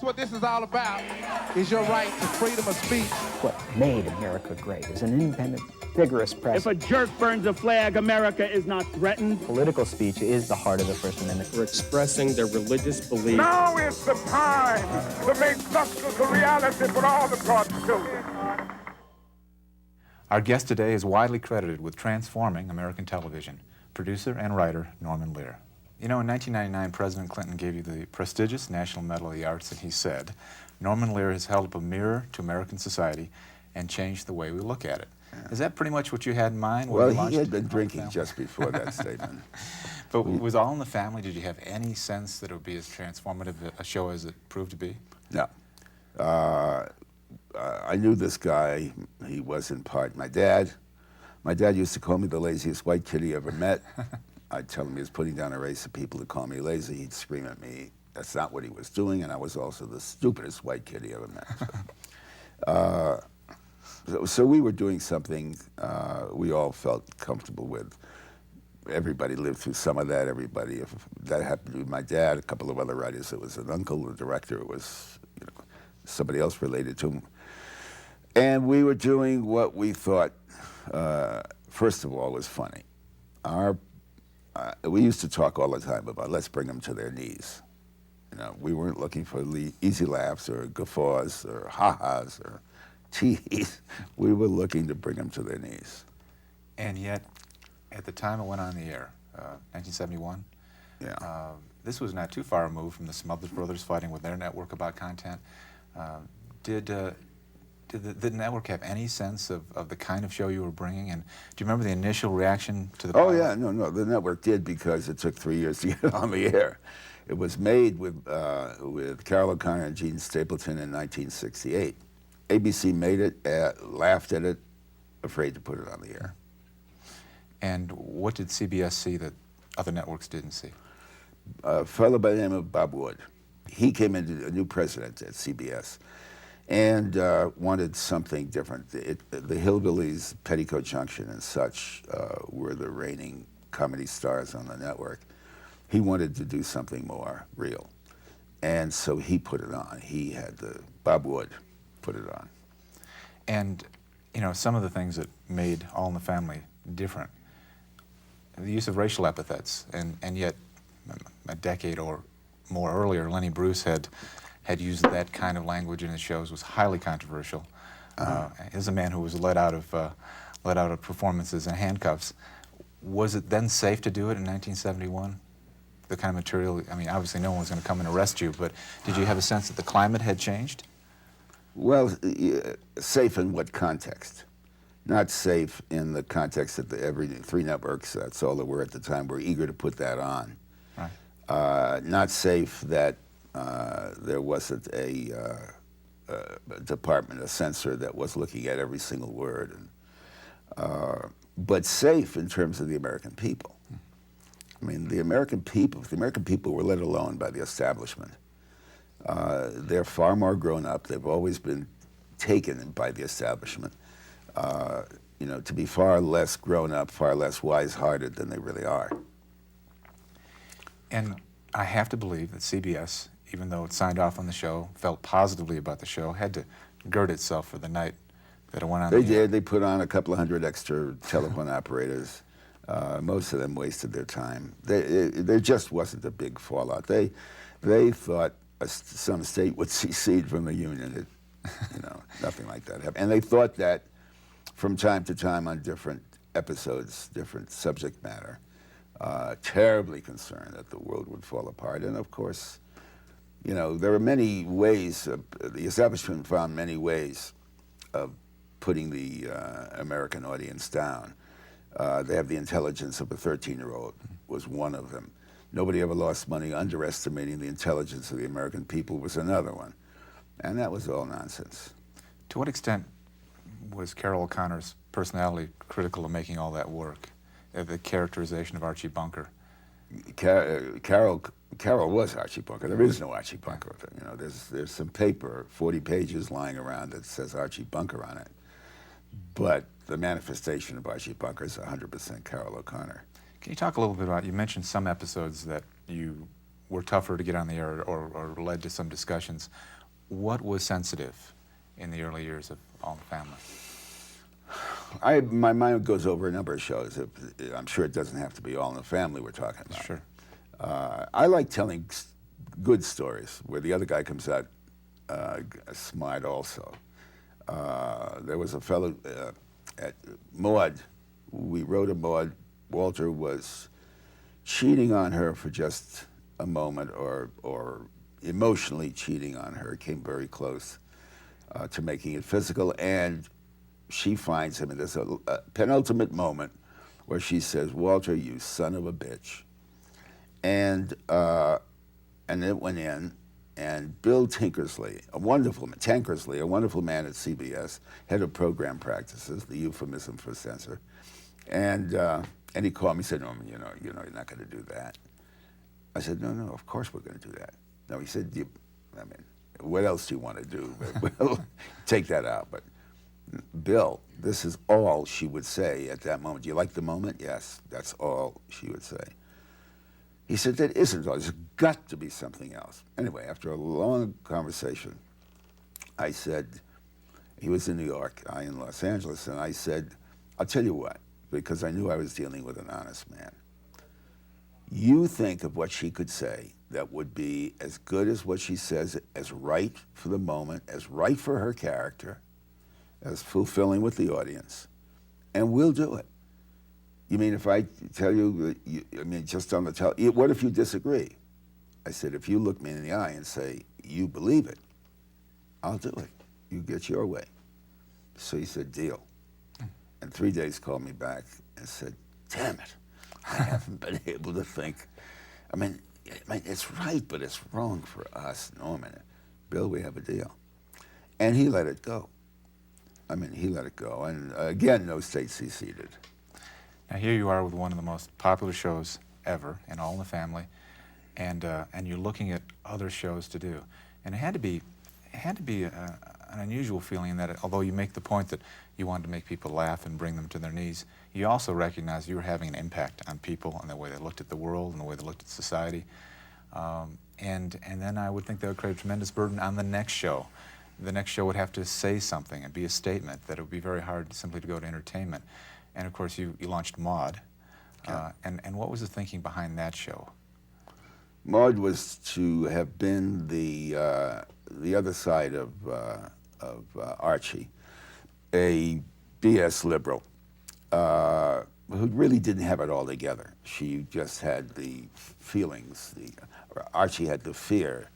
what this is all about, is your right to freedom of speech. What made America great is an independent, vigorous press. If a jerk burns a flag, America is not threatened. Political speech is the heart of the First Amendment. For expressing their religious beliefs. Now is the time to make justice a reality for all of God's children. Our guest today is widely credited with transforming American television, producer and writer Norman Lear. You know, in 1999, President Clinton gave you the prestigious National Medal of the Arts, and he said, Norman Lear has held up a mirror to American society and changed the way we look at it. Yeah. Is that pretty much what you had in mind? Well, he had been drinking just before that statement. But was All in the Family, did you have any sense that it would be as transformative a show as it proved to be? No. I knew this guy. He was in part my dad. My dad used to call me the laziest white kid he ever met. I'd tell him he was putting down a race of people to call me lazy. He'd scream at me. That's not what he was doing, and I was also the stupidest white kid he ever met. So we were doing something we all felt comfortable with. Everybody lived through some of that. Everybody, if that happened to be my dad, a couple of other writers, it was an uncle, the director, it was somebody else related to him. And we were doing what we thought, first of all, was funny. We used to talk all the time about let's bring them to their knees. You know, we weren't looking for easy laughs or guffaws or ha-has or teas. We were looking to bring them to their knees. And yet, at the time it went on the air, 1971, yeah. This was not too far removed from the Smothers Brothers fighting with their network about content. Did the network have any sense of the kind of show you were bringing? And do you remember the initial reaction to the pilot? Oh, yeah, no, the network did, because it took 3 years to get on the air. It was made with Carol O'Connor and Gene Stapleton in 1968. ABC made it, laughed at it, afraid to put it on the air. And what did CBS see that other networks didn't see? A fellow by the name of Bob Wood. He came into a new president at CBS and wanted something different. The Hillbillies, Petticoat Junction and such were the reigning comedy stars on the network. He wanted to do something more real. And so he put it on. He had Bob Wood put it on. And, you know, some of the things that made All in the Family different, the use of racial epithets, and yet a decade or more earlier, Lenny Bruce had used that kind of language in his shows, was highly controversial. As a man who was let out of performances in handcuffs, was it then safe to do it in 1971? The kind of material, I mean, obviously no one was going to come and arrest you, but did you have a sense that the climate had changed? Well, safe in what context? Not safe in the context that every three networks, that's all there were at the time, were eager to put that on. Right. Not safe that there wasn't a department, a censor that was looking at every single word. But safe in terms of the American people. I mean, the American people were let alone by the establishment. They're far more grown up. They've always been taken by the establishment. You know, to be far less grown up, far less wise-hearted than they really are. And I have to believe that CBS, even though it signed off on the show, felt positively about the show, had to gird itself for the night that it went on. They did. They put on a couple of hundred extra telephone operators. Most of them wasted their time. There just wasn't a big fallout. They thought some state would secede from the Union. You know, nothing like that happened. And they thought that from time to time on different episodes, different subject matter, terribly concerned that the world would fall apart. And of course, you know, there are many ways, the establishment found many ways of putting the American audience down. They have the intelligence of a 13-year-old was one of them. Nobody ever lost money underestimating the intelligence of the American people was another one. And that was all nonsense. To what extent was Carol O'Connor's personality critical of making all that work? The characterization of Archie Bunker? Carol was Archie Bunker. There is no Archie Bunker. You know, there's some paper, 40 pages lying around that says Archie Bunker on it. But the manifestation of Archie Bunker is 100% Carol O'Connor. Can you talk a little bit about, you mentioned some episodes that you were tougher to get on the air or led to some discussions. what was sensitive in the early years of All in the Family? My mind goes over a number of shows. I'm sure it doesn't have to be All in the Family we're talking about. Sure. I like telling good stories where the other guy comes out smart also. There was a fellow at Maude. We wrote a Maude. Walter was cheating on her for just a moment, or emotionally cheating on her. Came very close to making it physical, and she finds him, and there's a penultimate moment where she says, "Walter, you son of a bitch," and it went in. And Bill Tankersley, a wonderful man at CBS, head of program practices, the euphemism for censor, and he called me and said, "Norman, you know, you're not going to do that." I said, "No, of course we're going to do that." No, he said, what else do you want to do? Well, take that out. But Bill, this is all she would say at that moment. Do you like the moment? Yes, that's all she would say. He said, that isn't all. There's got to be something else. Anyway, after a long conversation, I said, he was in New York, I in Los Angeles, and I said, I'll tell you what, because I knew I was dealing with an honest man. You think of what she could say that would be as good as what she says, as right for the moment, as right for her character, as fulfilling with the audience, and we'll do it. You mean if I tell you, just on the what if you disagree? I said, if you look me in the eye and say, you believe it, I'll do it. You get your way. So he said, deal. And 3 days called me back and said, damn it, I haven't been able to think. I mean, it's right, but it's wrong for us, Norman. Bill, we have a deal. And he let it go. He let it go. And again, no state seceded. Now here you are with one of the most popular shows ever in All in the Family, and you're looking at other shows to do, and it had to be an unusual feeling that although you make the point that you wanted to make people laugh and bring them to their knees, you also recognize you were having an impact on people and the way they looked at the world and the way they looked at society, and then I would think that would create a tremendous burden on the next show. The next show would have to say something and be a statement that it would be very hard simply to go to entertainment. And of course, you launched Maude, and what was the thinking behind that show? Maude was to have been the other side of Archie, a BS liberal who really didn't have it all together. She just had the feelings. Archie had the fear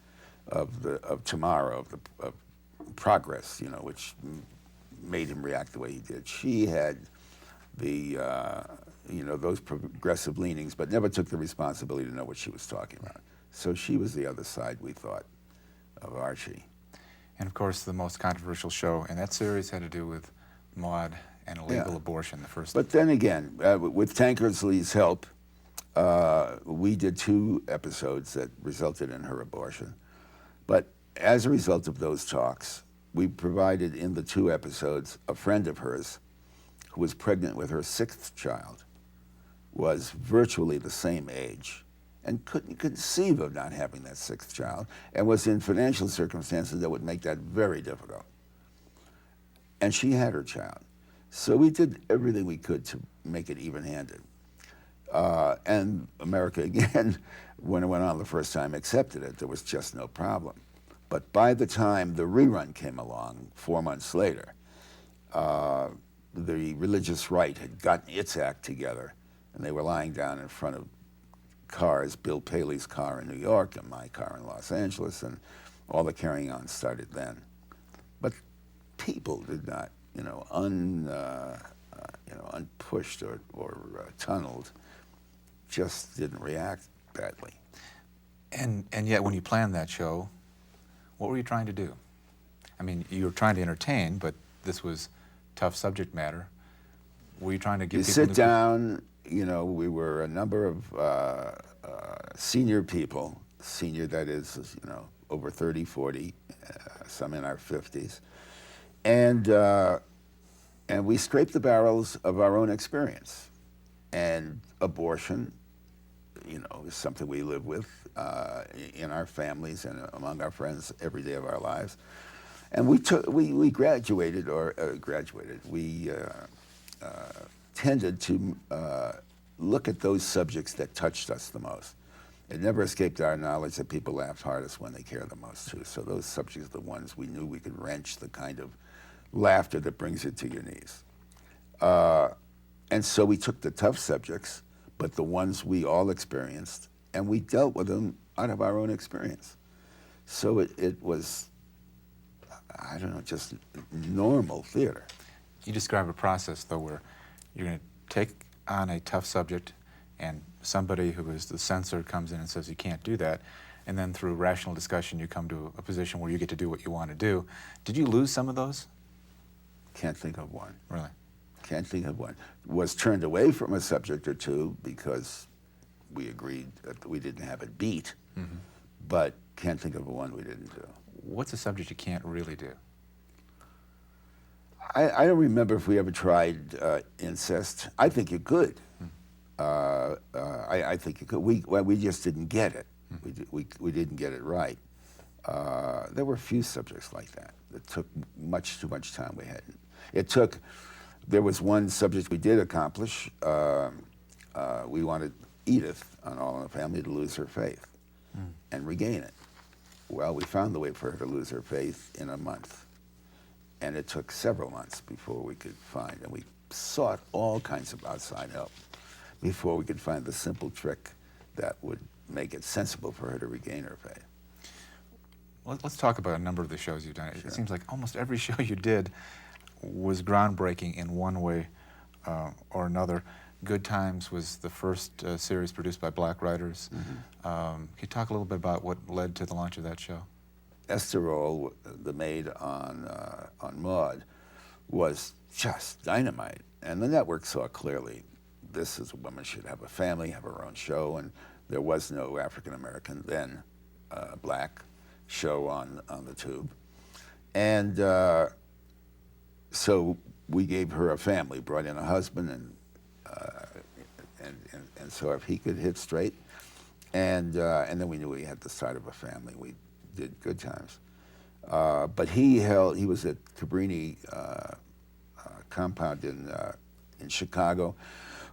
of tomorrow, of progress, which made him react the way he did. She had those progressive leanings, but never took the responsibility to know what she was talking about. So she was the other side, we thought, of Archie. And of course, the most controversial show in that series had to do with Maude and illegal abortion, the first. But then again, with Tankersley's help, we did 2 episodes that resulted in her abortion. But as a result of those talks, we provided in the 2 episodes a friend of hers who was pregnant with her 6th child, was virtually the same age, and couldn't conceive of not having that 6th child, and was in financial circumstances that would make that very difficult. And she had her child. So we did everything we could to make it even-handed. And America, again, when it went on the first time, accepted it. There was just no problem. But by the time the rerun came along 4 months later, the religious right had gotten its act together, and they were lying down in front of cars, Bill Paley's car in New York and my car in Los Angeles, and all the carrying on started then. But people did not, unpushed or tunneled, just didn't react badly. And yet, when you planned that show, what were you trying to do? You were trying to entertain, but this was tough subject matter. Were you trying to give people... You sit down, we were a number of senior people, senior that is, over 30, 40, some in our 50s, and we scraped the barrels of our own experience. And abortion you know, is something we live with in our families and among our friends every day of our lives. And we graduated, we tended to look at those subjects that touched us the most. It never escaped our knowledge that people laugh hardest when they care the most too. So those subjects are the ones we knew we could wrench the kind of laughter that brings it to your knees. And so we took the tough subjects, but the ones we all experienced, and we dealt with them out of our own experience. So it was, I don't know, just normal theater. You describe a process, though, where you're going to take on a tough subject, and somebody who is the censor comes in and says you can't do that, and then through rational discussion you come to a position where you get to do what you want to do. Did you lose some of those? Can't think of one. Really? Can't think of one. Was turned away from a subject or two because we agreed that we didn't have it beat, but can't think of one we didn't do. What's a subject you can't really do? I don't remember if we ever tried incest. I think you could. I think you could. We just didn't get it. We didn't get it right. There were a few subjects like that that took much too much time. There was one subject we did accomplish. We wanted Edith on All in the Family to lose her faith and regain it. Well, we found the way for her to lose her faith in a month. And it took several months before we could find, and we sought all kinds of outside help before we could find the simple trick that would make it sensible for her to regain her faith. Well, let's talk about a number of the shows you've done. It seems like almost every show you did was groundbreaking in one way or another. Good Times was the first series produced by black writers. Can you talk a little bit about what led to the launch of that show? Esther Roll, the maid on Maude, was just dynamite. And the network saw clearly this is a woman should have a family, have her own show, and there was no African-American then black show on the tube. And so we gave her a family, brought in a husband, and so if he could hit straight, and then we knew we had the start of a family. We did Good Times. But he was at Cabrini compound in Chicago,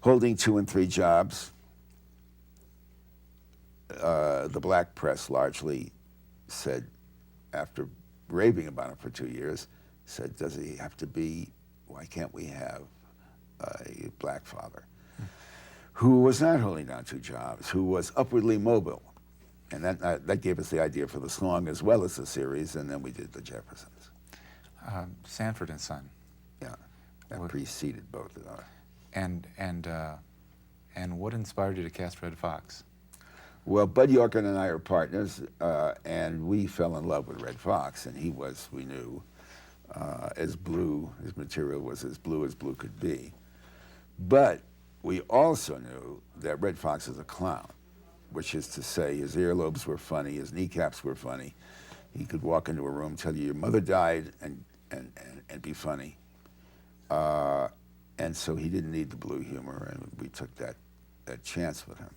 holding 2 and 3 jobs. The black press largely said, after raving about him for 2 years, said, does he have to be, why can't we have a black father who was not holding down 2 jobs, who was upwardly mobile? And that gave us the idea for the song as well as the series, and then we did the Jeffersons. Sanford and Son. Yeah, that preceded both of those. And what inspired you to cast Red Fox? Well, Bud Yorkin and I are partners, and we fell in love with Red Fox, and he was, we knew, as blue, his material was as blue could be. But we also knew that Red Fox is a clown, which is to say his earlobes were funny, his kneecaps were funny. He could walk into a room, tell you your mother died, and be funny. And so he didn't need the blue humor, and we took that chance with him.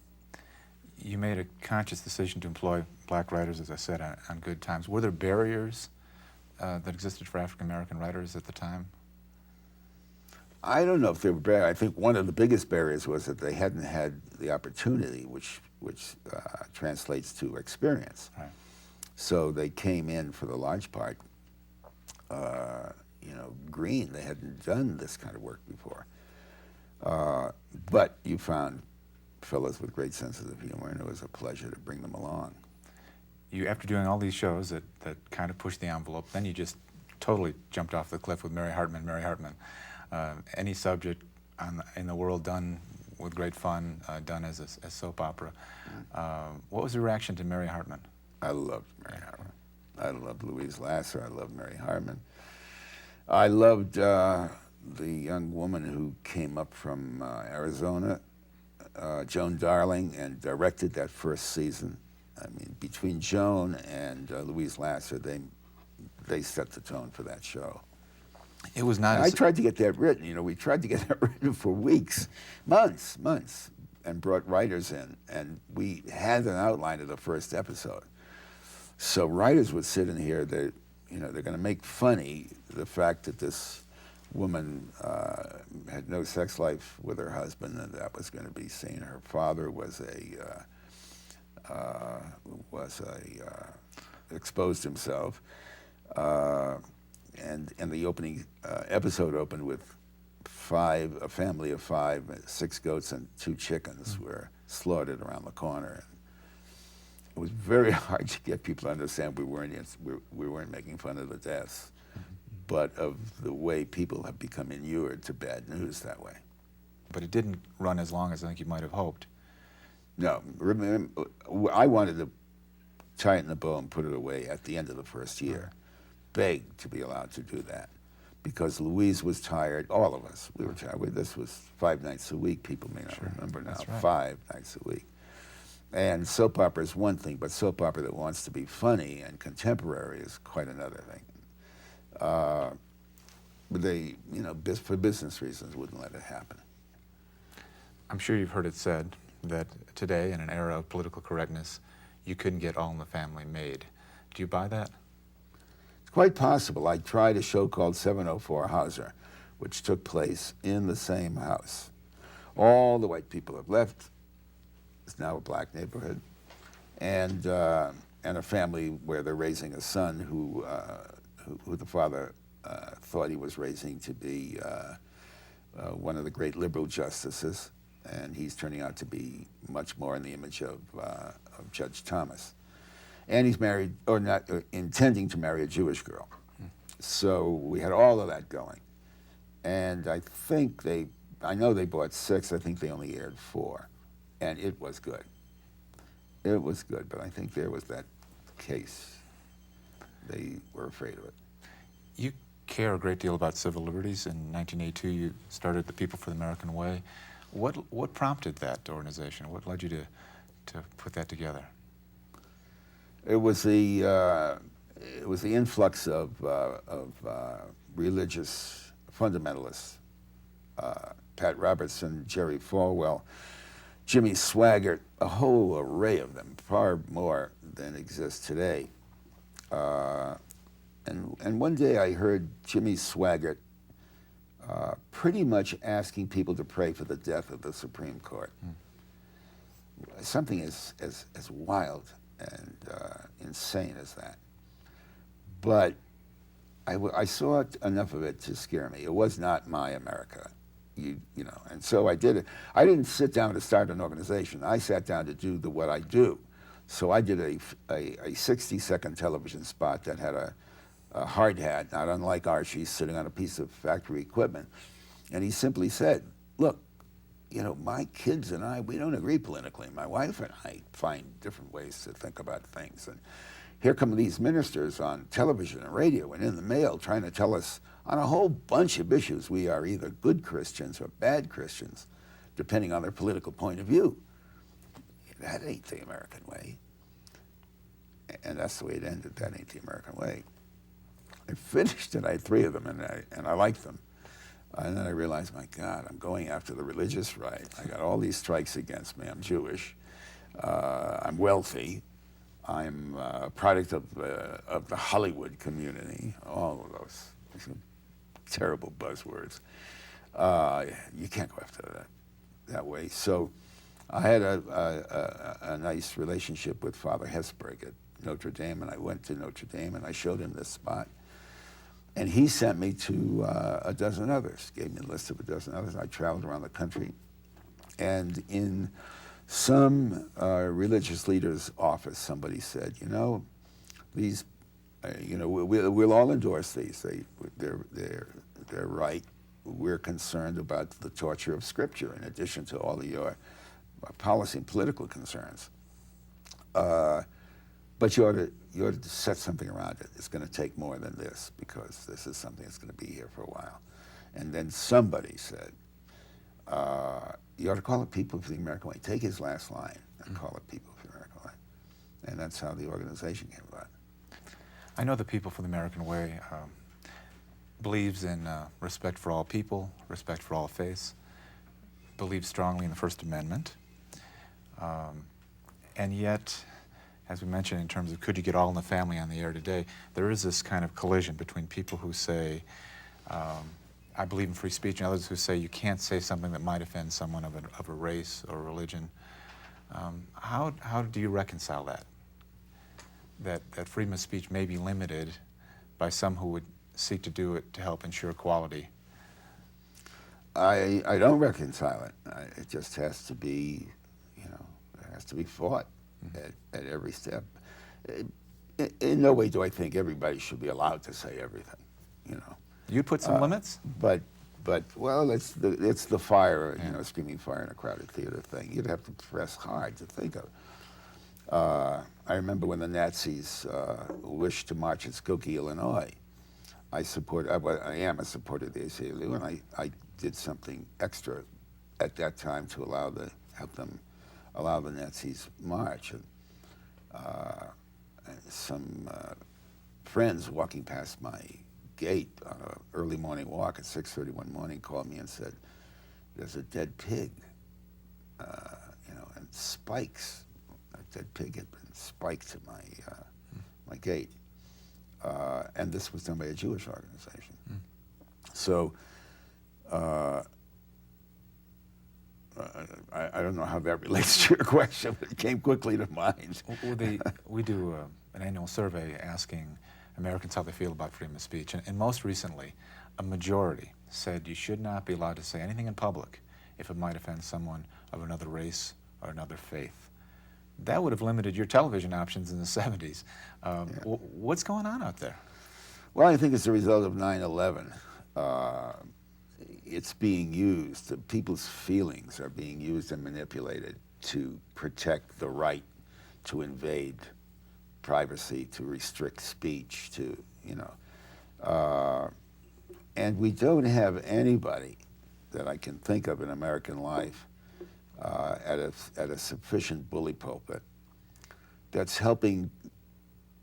You made a conscious decision to employ black writers, as I said, on Good Times. Were there barriers that existed for African-American writers at the time? I don't know if they were barriers. I think one of the biggest barriers was that they hadn't had the opportunity, which translates to experience. Right. So they came in for the large part, green. They hadn't done this kind of work before. But you found fellows with great senses of humor, and it was a pleasure to bring them along. You, after doing all these shows that kind of pushed the envelope, then you just totally jumped off the cliff with Mary Hartman. Any subject in the world done with great fun, done as a soap opera. What was the reaction to Mary Hartman? I loved Mary Hartman. I loved Louise Lasser. I loved Mary Hartman. I loved the young woman who came up from Arizona, Joan Darling, and directed that first season. I mean, between Joan and Louise Lasser, they set the tone for that show. It was not. I tried to get that written. We tried to get that written for weeks, months. and brought writers in, and we had an outline of the first episode. So writers would sit in here, they're going to make funny the fact that this woman had no sex life with her husband, and that was going to be seen. Her father was exposed himself, and the opening episode opened with a family of 5, 6 goats and 2 chickens were slaughtered around the corner. It was very hard to get people to understand we weren't making fun of the deaths, but of the way people have become inured to bad news that way. But it didn't run as long as I think you might have hoped. No, remember, I wanted to tighten the bow and put it away at the end of the first year. Begged to be allowed to do that because Louise was tired. All of us, we were tired. This was 5 nights a week. People may not remember now. Right. 5 nights a week. And soap opera is one thing, but soap opera that wants to be funny and contemporary is quite another thing. But they, for business reasons, wouldn't let it happen. I'm sure you've heard it said that today, in an era of political correctness, you couldn't get All in the Family made. Do you buy that? It's quite possible. I tried a show called 704 Hauser, which took place in the same house. All the white people have left. It's now a black neighborhood, and a family where they're raising a son who the father thought he was raising to be one of the great liberal justices, and he's turning out to be much more in the image of Judge Thomas. And he's married, or not, intending to marry a Jewish girl. So we had all of that going. And I know they bought 6, I think they only aired 4. And it was good. It was good, but I think there was that case. They were afraid of it. You care a great deal about civil liberties. In 1982, you started the People for the American Way. What prompted that organization? What led you to put that together? It was the influx of religious fundamentalists. Pat Robertson, Jerry Falwell, Jimmy Swaggart, a whole array of them, far more than exists today. And one day I heard Jimmy Swaggart pretty much asking people to pray for the death of the Supreme Court. Something as wild and insane as that. But I saw enough of it to scare me. It was not my America. And so I did it. I didn't sit down to start an organization. I sat down to do what I do. So I did a 60-second television spot that had a hard hat, not unlike Archie, sitting on a piece of factory equipment. And he simply said, look, my kids and I, we don't agree politically. My wife and I find different ways to think about things. And here come these ministers on television and radio and in the mail trying to tell us on a whole bunch of issues we are either good Christians or bad Christians, depending on their political point of view. That ain't the American way. And that's the way it ended. That ain't the American way. I finished it. I had 3 of them, and I liked them. And then I realized, my God, I'm going after the religious right. I got all these strikes against me. I'm Jewish. I'm wealthy. I'm a product of the Hollywood community. All of those terrible buzzwords. You can't go after that way. So I had a nice relationship with Father Hesburgh at Notre Dame, and I went to Notre Dame and I showed him this spot. And he sent me to a dozen others, gave me a list of a dozen others. I traveled around the country. And in some religious leader's office, somebody said, these, we'll all endorse these. They're right. We're concerned about the torture of Scripture in addition to all of your policy and political concerns. But you ought to set something around it. It's going to take more than this because this is something that's going to be here for a while. And then somebody said, you ought to call it People for the American Way. Take his last line and call it People for the American Way. And that's how the organization came about. I know the People for the American Way believes in respect for all people, respect for all faiths, believes strongly in the First Amendment, And yet, as we mentioned in terms of could you get All in the Family on the air today, there is this kind of collision between people who say, I believe in free speech, and others who say you can't say something that might offend someone of a race or religion. How do you reconcile that? That freedom of speech may be limited by some who would seek to do it to help ensure equality? I don't reconcile it. It just has to be, it has to be fought at every step. In no way do I think everybody should be allowed to say everything, You'd put some limits? But well, it's the fire, screaming fire in a crowded theater thing. You'd have to press hard to think of. I remember when the Nazis wished to march at Skokie, Illinois. I am a supporter of the ACLU, and I did something extra at that time to help them allow the Nazis march. And some friends walking past my gate on an early morning walk at 6:30 one morning called me and said, "There's a dead pig, and spikes. A dead pig had been spiked to my gate." And this was done by a Jewish organization. So I don't know how that relates to your question, but it came quickly to mind. We do an annual survey asking Americans how they feel about freedom of speech, and most recently, a majority said you should not be allowed to say anything in public if it might offend someone of another race or another faith. That would have limited your television options in the 70s. What's going on out there? Well, I think it's a result of 9/11. It's being used, people's feelings are being used and manipulated to protect the right to invade privacy, to restrict speech, and we don't have anybody that I can think of in American life at a sufficient bully pulpit that's helping.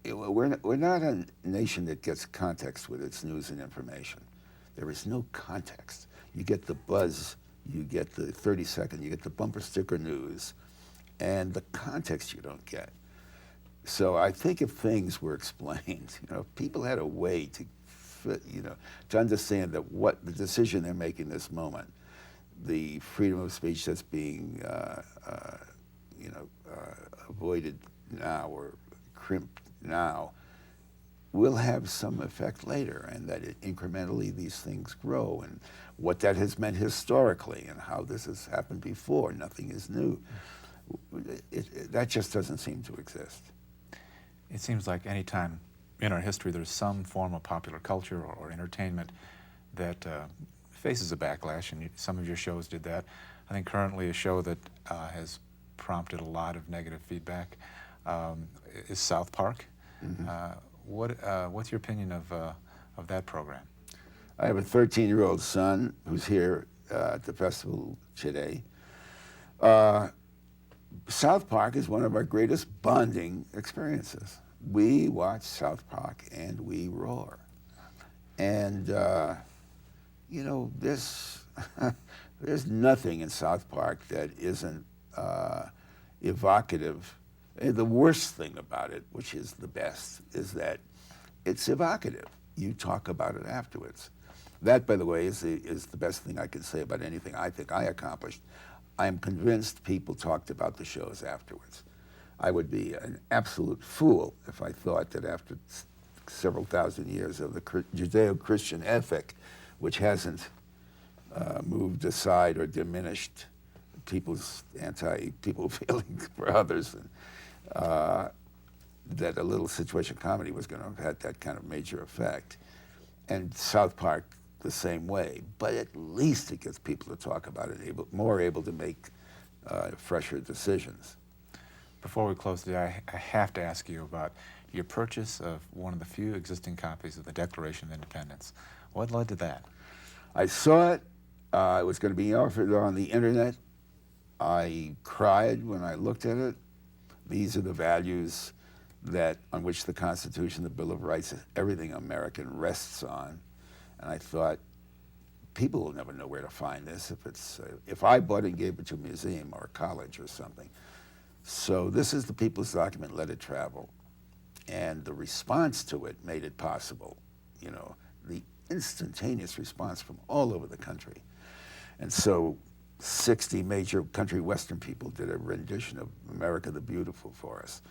We're not a nation that gets context with its news and information. There is no context. You get the buzz, you get the 30-second, you get the bumper sticker news, and the context you don't get. So I think if things were explained, if people had a way to understand that what the decision they're making this moment, the freedom of speech that's being avoided now or crimped now, will have some effect later, and that incrementally these things grow, and what that has meant historically, and how this has happened before. Nothing is new. That just doesn't seem to exist. It seems like any time in our history there's some form of popular culture or entertainment that faces a backlash, and some of your shows did that. I think currently a show that has prompted a lot of negative feedback is South Park. What's your opinion of that program? I have a 13-year-old son who's here at the festival today. South Park is one of our greatest bonding experiences. We watch South Park and we roar. And, there's nothing in South Park that isn't evocative. And the worst thing about it, which is the best, is that it's evocative. You talk about it afterwards. That, by the way, is the best thing I can say about anything I think I accomplished. I am convinced people talked about the shows afterwards. I would be an absolute fool if I thought that after several thousand years of the Judeo-Christian ethic, which hasn't moved aside or diminished people's people feelings for others, and, that a little situation comedy was going to have had that kind of major effect. And South Park the same way, but at least it gets people to talk about it, more able to make fresher decisions. Before we close today, I have to ask you about your purchase of one of the few existing copies of the Declaration of Independence. What led to that? I saw it. It was going to be offered on the internet. I cried when I looked at it. These are the values on which the Constitution, the Bill of Rights, everything American rests on. And I thought, people will never know where to find this if I bought it and gave it to a museum or a college or something. So this is the people's document, let it travel. And the response to it made it possible, you know, the instantaneous response from all over the country. And so 60 major country western people did a rendition of America the Beautiful for us.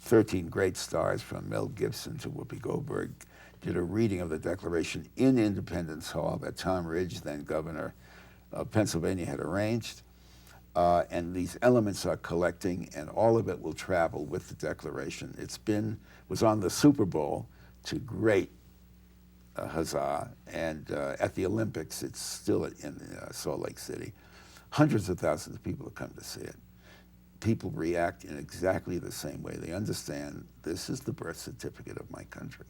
13 great stars from Mel Gibson to Whoopi Goldberg did a reading of the Declaration in Independence Hall that Tom Ridge, then governor of Pennsylvania, had arranged. And these elements are collecting, and all of it will travel with the Declaration. Was on the Super Bowl to great huzzah, and at the Olympics, it's still in Salt Lake City. Hundreds of thousands of people have come to see it. People react in exactly the same way. They understand this is the birth certificate of my country.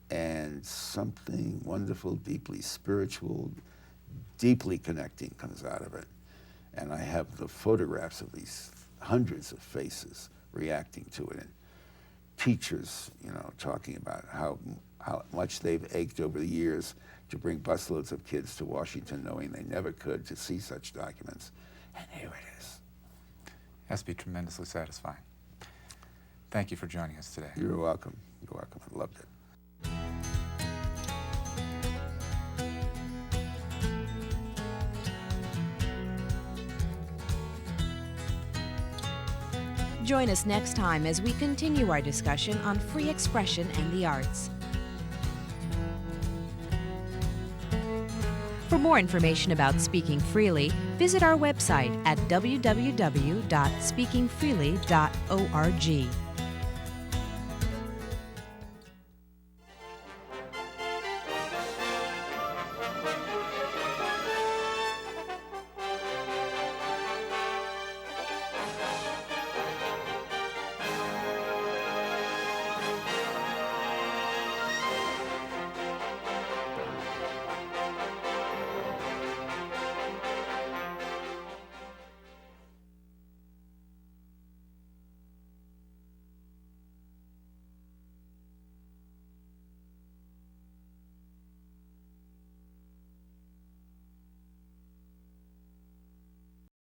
And something wonderful, deeply spiritual, deeply connecting comes out of it. And I have the photographs of these hundreds of faces reacting to it. And teachers, you know, talking about how much they've ached over the years to bring busloads of kids to Washington, knowing they never could, to see such documents. And here it is. It has to be tremendously satisfying. Thank you for joining us today. You're welcome. You're welcome. I loved it. Join us next time as we continue our discussion on free expression and the arts. For more information about Speaking Freely, visit our website at www.speakingfreely.org.